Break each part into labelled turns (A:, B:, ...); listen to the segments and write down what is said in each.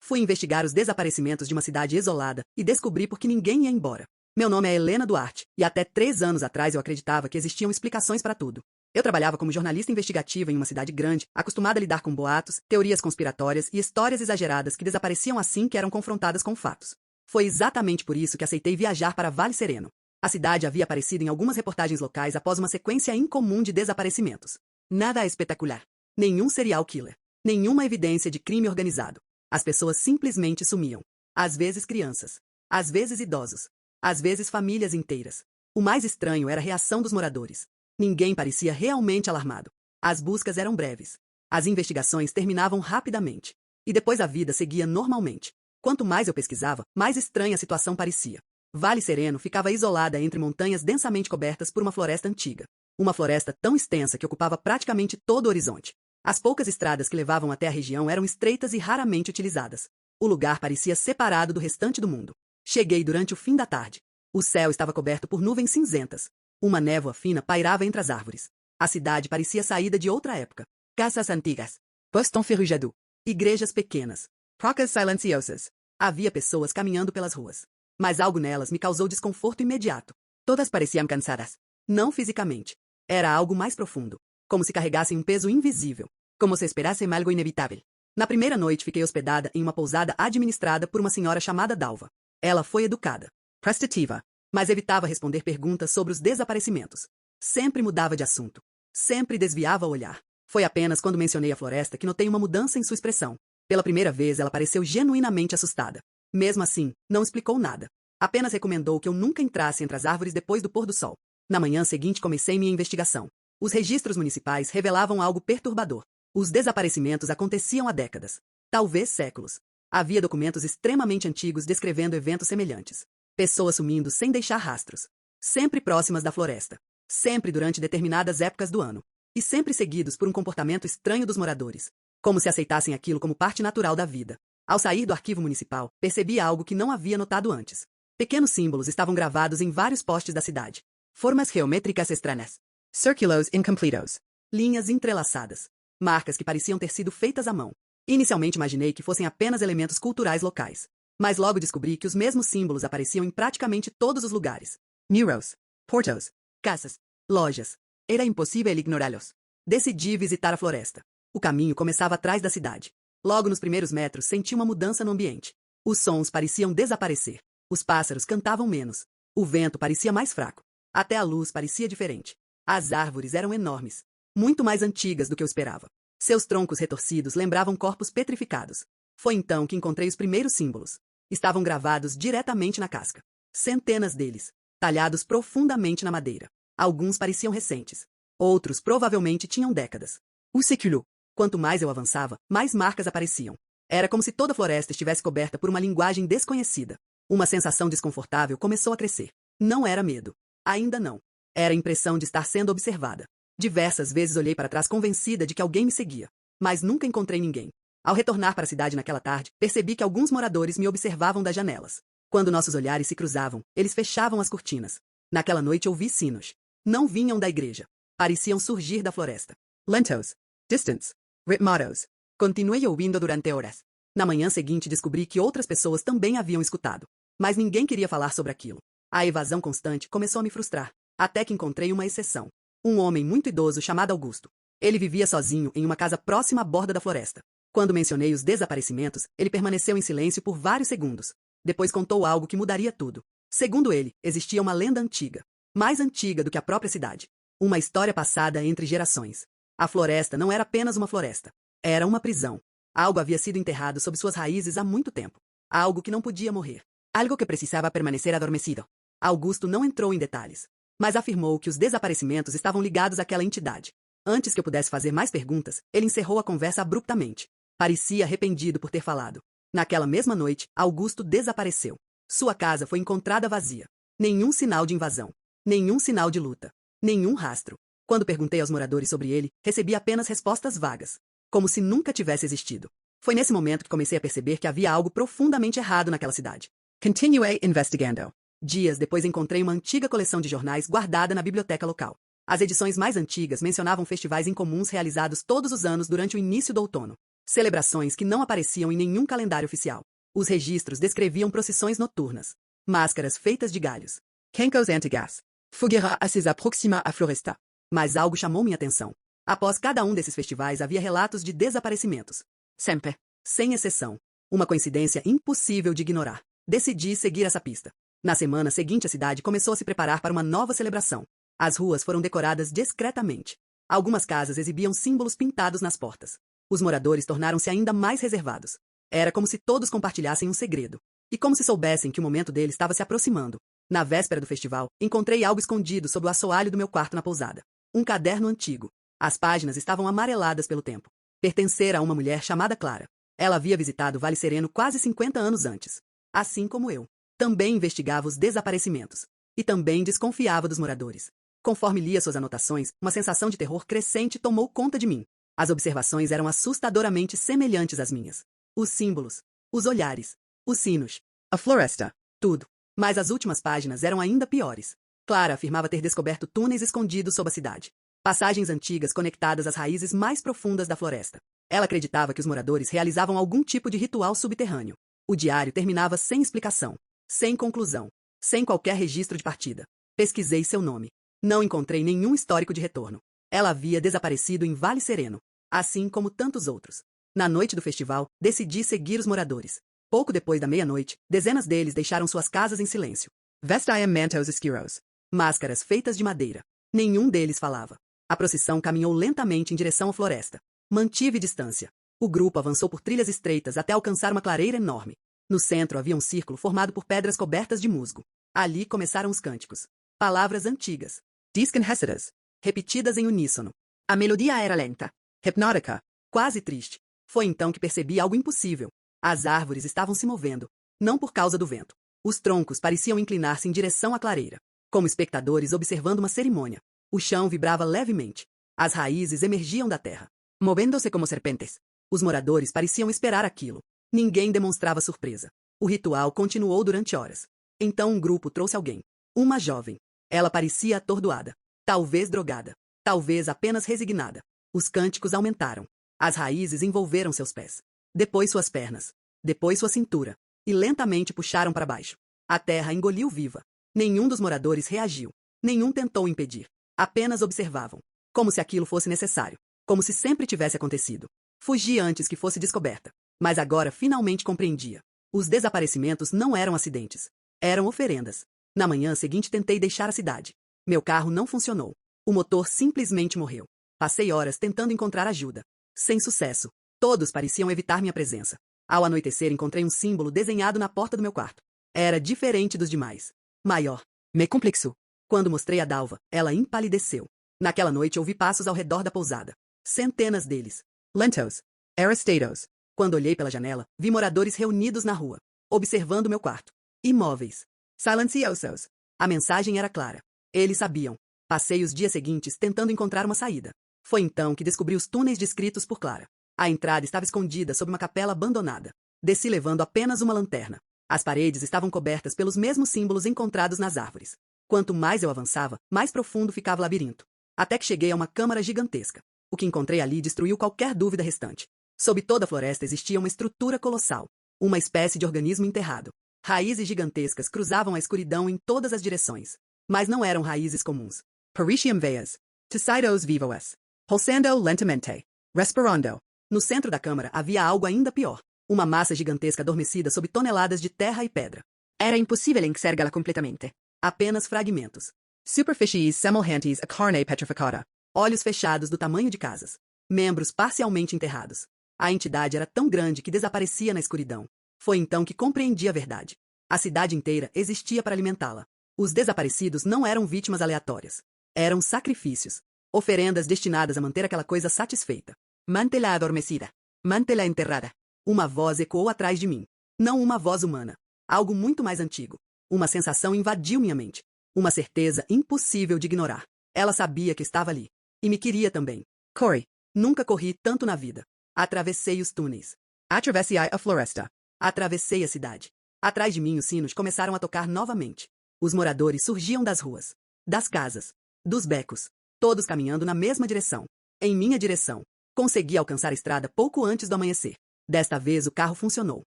A: Fui investigar os desaparecimentos de uma cidade isolada e descobri por que ninguém ia embora. Meu nome é Helena Duarte, e até 3 anos atrás eu acreditava que existiam explicações para tudo. Eu trabalhava como jornalista investigativa em uma cidade grande, acostumada a lidar com boatos, teorias conspiratórias e histórias exageradas que desapareciam assim que eram confrontadas com fatos. Foi exatamente por isso que aceitei viajar para Vale Sereno. A cidade havia aparecido em algumas reportagens locais após uma sequência incomum de desaparecimentos. Nada espetacular. Nenhum serial killer. Nenhuma evidência de crime organizado. As pessoas simplesmente sumiam. Às vezes crianças. Às vezes idosos. Às vezes famílias inteiras. O mais estranho era a reação dos moradores. Ninguém parecia realmente alarmado. As buscas eram breves. As investigações terminavam rapidamente. E depois a vida seguia normalmente. Quanto mais eu pesquisava, mais estranha a situação parecia. Vale Sereno ficava isolada entre montanhas densamente cobertas por uma floresta antiga. Uma floresta tão extensa que ocupava praticamente todo o horizonte. As poucas estradas que levavam até a região eram estreitas e raramente utilizadas. O lugar parecia separado do restante do mundo. Cheguei durante o fim da tarde. O céu estava coberto por nuvens cinzentas. Uma névoa fina pairava entre as árvores. A cidade parecia saída de outra época. Casas antigas. Posto enferrujado. Igrejas pequenas. Placas silenciosas. Havia pessoas caminhando pelas ruas. Mas algo nelas me causou desconforto imediato. Todas pareciam cansadas. Não fisicamente. Era algo mais profundo. Como se carregassem um peso invisível. Como se esperassem algo inevitável. Na primeira noite fiquei hospedada em uma pousada administrada por uma senhora chamada Dalva. Ela foi educada, prestativa, mas evitava responder perguntas sobre os desaparecimentos. Sempre mudava de assunto. Sempre desviava o olhar. Foi apenas quando mencionei a floresta que notei uma mudança em sua expressão. Pela primeira vez ela pareceu genuinamente assustada. Mesmo assim, não explicou nada. Apenas recomendou que eu nunca entrasse entre as árvores depois do pôr do sol. Na manhã seguinte comecei minha investigação. Os registros municipais revelavam algo perturbador. Os desaparecimentos aconteciam há décadas. Talvez séculos. Havia documentos extremamente antigos descrevendo eventos semelhantes. Pessoas sumindo sem deixar rastros. Sempre próximas da floresta. Sempre durante determinadas épocas do ano. E sempre seguidos por um comportamento estranho dos moradores. Como se aceitassem aquilo como parte natural da vida. Ao sair do arquivo municipal, percebi algo que não havia notado antes. Pequenos símbolos estavam gravados em vários postes da cidade. Formas geométricas estranhas. Círculos incompletos. Linhas entrelaçadas. Marcas que pareciam ter sido feitas à mão. Inicialmente imaginei que fossem apenas elementos culturais locais. Mas logo descobri que os mesmos símbolos apareciam em praticamente todos os lugares. Murals, portos, casas, lojas. Era impossível ignorá-los. Decidi visitar a floresta. O caminho começava atrás da cidade. Logo nos primeiros metros senti uma mudança no ambiente. Os sons pareciam desaparecer. Os pássaros cantavam menos. O vento parecia mais fraco. Até a luz parecia diferente. As árvores eram enormes. Muito mais antigas do que eu esperava. Seus troncos retorcidos lembravam corpos petrificados. Foi então que encontrei os primeiros símbolos. Estavam gravados diretamente na casca. Centenas deles, talhados profundamente na madeira. Alguns pareciam recentes. Outros provavelmente tinham décadas. O século. Quanto mais eu avançava, mais marcas apareciam. Era como se toda a floresta estivesse coberta por uma linguagem desconhecida. Uma sensação desconfortável começou a crescer. Não era medo. Ainda não. Era a impressão de estar sendo observada. Diversas vezes olhei para trás convencida de que alguém me seguia. Mas nunca encontrei ninguém. Ao retornar para a cidade naquela tarde, percebi que alguns moradores me observavam das janelas. Quando nossos olhares se cruzavam, eles fechavam as cortinas. Naquela noite ouvi sinos. Não vinham da igreja. Pareciam surgir da floresta. Lentos. Distants. Ritmados. Continuei ouvindo durante horas. Na manhã seguinte descobri que outras pessoas também haviam escutado. Mas ninguém queria falar sobre aquilo. A evasão constante começou a me frustrar. Até que encontrei uma exceção. Um homem muito idoso chamado Augusto. Ele vivia sozinho em uma casa próxima à borda da floresta. Quando mencionei os desaparecimentos, ele permaneceu em silêncio por vários segundos. Depois contou algo que mudaria tudo. Segundo ele, existia uma lenda antiga. Mais antiga do que a própria cidade. Uma história passada entre gerações. A floresta não era apenas uma floresta. Era uma prisão. Algo havia sido enterrado sob suas raízes há muito tempo. Algo que não podia morrer. Algo que precisava permanecer adormecido. Augusto não entrou em detalhes. Mas afirmou que os desaparecimentos estavam ligados àquela entidade. Antes que eu pudesse fazer mais perguntas, ele encerrou a conversa abruptamente. Parecia arrependido por ter falado. Naquela mesma noite, Augusto desapareceu. Sua casa foi encontrada vazia. Nenhum sinal de invasão. Nenhum sinal de luta. Nenhum rastro. Quando perguntei aos moradores sobre ele, recebi apenas respostas vagas. Como se nunca tivesse existido. Foi nesse momento que comecei a perceber que havia algo profundamente errado naquela cidade. Continuei investigando. Dias depois encontrei uma antiga coleção de jornais guardada na biblioteca local. As edições mais antigas mencionavam festivais incomuns realizados todos os anos durante o início do outono. Celebrações que não apareciam em nenhum calendário oficial. Os registros descreviam procissões noturnas, máscaras feitas de galhos.
B: Cancos antigas. Fogueira acesa proxima a floresta.
A: Mas algo chamou minha atenção. Após cada um desses festivais havia relatos de desaparecimentos.
B: Sempre.
A: Sem exceção. Uma coincidência impossível de ignorar. Decidi seguir essa pista. Na semana seguinte, a cidade começou a se preparar para uma nova celebração. As ruas foram decoradas discretamente. Algumas casas exibiam símbolos pintados nas portas. Os moradores tornaram-se ainda mais reservados. Era como se todos compartilhassem um segredo. E como se soubessem que o momento dele estava se aproximando. Na véspera do festival, encontrei algo escondido sob o assoalho do meu quarto na pousada. Um caderno antigo. As páginas estavam amareladas pelo tempo. Pertencera a uma mulher chamada Clara. Ela havia visitado Vale Sereno quase 50 anos antes. Assim como eu. Também investigava os desaparecimentos. E também desconfiava dos moradores. Conforme lia suas anotações, uma sensação de terror crescente tomou conta de mim. As observações eram assustadoramente semelhantes às minhas. Os símbolos, os olhares, os sinos,
B: a floresta.
A: Tudo. Mas as últimas páginas eram ainda piores. Clara afirmava ter descoberto túneis escondidos sob a cidade. Passagens antigas conectadas às raízes mais profundas da floresta. Ela acreditava que os moradores realizavam algum tipo de ritual subterrâneo. O diário terminava sem explicação, sem conclusão, sem qualquer registro de partida. Pesquisei seu nome. Não encontrei nenhum histórico de retorno. Ela havia desaparecido em Vale Sereno, assim como tantos outros. Na noite do festival, decidi seguir os moradores. Pouco depois da meia-noite, dezenas deles deixaram suas casas em silêncio.
B: Vestiam mantos escuros.
A: Máscaras feitas de madeira. Nenhum deles falava. A procissão caminhou lentamente em direção à floresta. Mantive distância. O grupo avançou por trilhas estreitas até alcançar uma clareira enorme. No centro havia um círculo formado por pedras cobertas de musgo. Ali começaram os cânticos. Palavras antigas.
B: Desconhecidas.
A: Repetidas em uníssono.
B: A melodia era lenta, hipnótica,
A: quase triste. Foi então que percebi algo impossível. As árvores estavam se movendo, não por causa do vento. Os troncos pareciam inclinar-se em direção à clareira, como espectadores observando uma cerimônia. O chão vibrava levemente. As raízes emergiam da terra,
B: movendo-se como serpentes.
A: Os moradores pareciam esperar aquilo. Ninguém demonstrava surpresa. O ritual continuou durante horas. Então um grupo trouxe alguém. Uma jovem. Ela parecia atordoada. Talvez drogada. Talvez apenas resignada. Os cânticos aumentaram. As raízes envolveram seus pés. Depois suas pernas. Depois sua cintura. E lentamente puxaram para baixo. A terra engoliu viva. Nenhum dos moradores reagiu. Nenhum tentou impedir. Apenas observavam. Como se aquilo fosse necessário. Como se sempre tivesse acontecido. Fugi antes que fosse descoberta. Mas agora finalmente compreendia. Os desaparecimentos não eram acidentes. Eram oferendas. Na manhã seguinte tentei deixar a cidade. Meu carro não funcionou. O motor simplesmente morreu. Passei horas tentando encontrar ajuda. Sem sucesso. Todos pareciam evitar minha presença. Ao anoitecer encontrei um símbolo desenhado na porta do meu quarto. Era diferente dos demais. Maior.
B: Me complexo.
A: Quando mostrei a Dalva, ela empalideceu. Naquela noite ouvi passos ao redor da pousada. Centenas deles.
B: Lentos. Aristados.
A: Quando olhei pela janela, vi moradores reunidos na rua, observando meu quarto. Imóveis.
B: Silenciosos.
A: A mensagem era clara. Eles sabiam. Passei os dias seguintes tentando encontrar uma saída. Foi então que descobri os túneis descritos por Clara. A entrada estava escondida sob uma capela abandonada. Desci levando apenas uma lanterna. As paredes estavam cobertas pelos mesmos símbolos encontrados nas árvores. Quanto mais eu avançava, mais profundo ficava o labirinto. Até que cheguei a uma câmara gigantesca. O que encontrei ali destruiu qualquer dúvida restante. Sob toda a floresta existia uma estrutura colossal. Uma espécie de organismo enterrado. Raízes gigantescas cruzavam a escuridão em todas as direções. Mas não eram raízes comuns.
B: Parisium veas. Tecidos vivos. Pulsando lentamente. Respirando.
A: No centro da câmara havia algo ainda pior. Uma massa gigantesca adormecida sob toneladas de terra e pedra.
B: Era impossível enxergá-la completamente.
A: Apenas fragmentos.
B: Superfícies semelhantes a carne petrificada.
A: Olhos fechados do tamanho de casas. Membros parcialmente enterrados. A entidade era tão grande que desaparecia na escuridão. Foi então que compreendi a verdade. A cidade inteira existia para alimentá-la. Os desaparecidos não eram vítimas aleatórias. Eram sacrifícios. Oferendas destinadas a manter aquela coisa satisfeita.
B: Mantela adormecida. Mantela enterrada.
A: Uma voz ecoou atrás de mim. Não uma voz humana. Algo muito mais antigo. Uma sensação invadiu minha mente. Uma certeza impossível de ignorar. Ela sabia que estava ali. E me queria também.
B: Corre.
A: Nunca corri tanto na vida. Atravessei os túneis.
B: Atravessei a floresta.
A: Atravessei a cidade. Atrás de mim os sinos começaram a tocar novamente. Os moradores surgiam das ruas, das casas, dos becos, todos caminhando na mesma direção. Em minha direção. Consegui alcançar a estrada pouco antes do amanhecer. Desta vez o carro funcionou.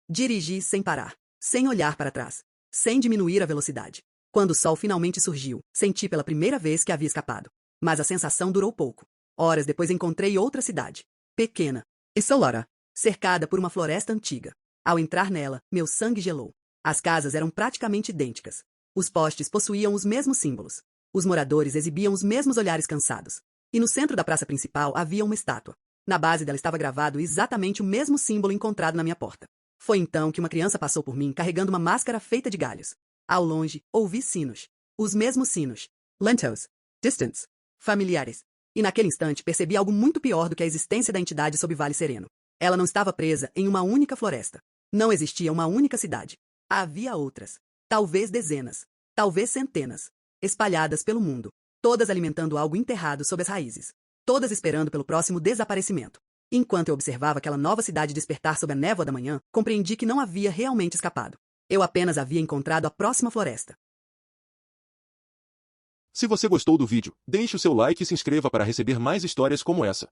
A: Dirigi sem parar, sem olhar para trás, sem diminuir a velocidade. Quando o sol finalmente surgiu, senti pela primeira vez que havia escapado. Mas a sensação durou pouco. Horas depois encontrei outra cidade. Pequena,
B: isolada,
A: cercada por uma floresta antiga. Ao entrar nela, meu sangue gelou. As casas eram praticamente idênticas. Os postes possuíam os mesmos símbolos. Os moradores exibiam os mesmos olhares cansados. E no centro da praça principal havia uma estátua. Na base dela estava gravado exatamente o mesmo símbolo encontrado na minha porta. Foi então que uma criança passou por mim carregando uma máscara feita de galhos. Ao longe, ouvi sinos. Os mesmos sinos.
B: lentos, distantes,
A: Familiares. E naquele instante percebi algo muito pior do que a existência da entidade sob Vale Sereno. Ela não estava presa em uma única floresta. Não existia uma única cidade. Havia outras. Talvez dezenas. Talvez centenas. Espalhadas pelo mundo. Todas alimentando algo enterrado sob as raízes. Todas esperando pelo próximo desaparecimento. Enquanto eu observava aquela nova cidade despertar sob a névoa da manhã, compreendi que não havia realmente escapado. Eu apenas havia encontrado a próxima floresta.
C: Se você gostou do vídeo, deixe o seu like e se inscreva para receber mais histórias como essa.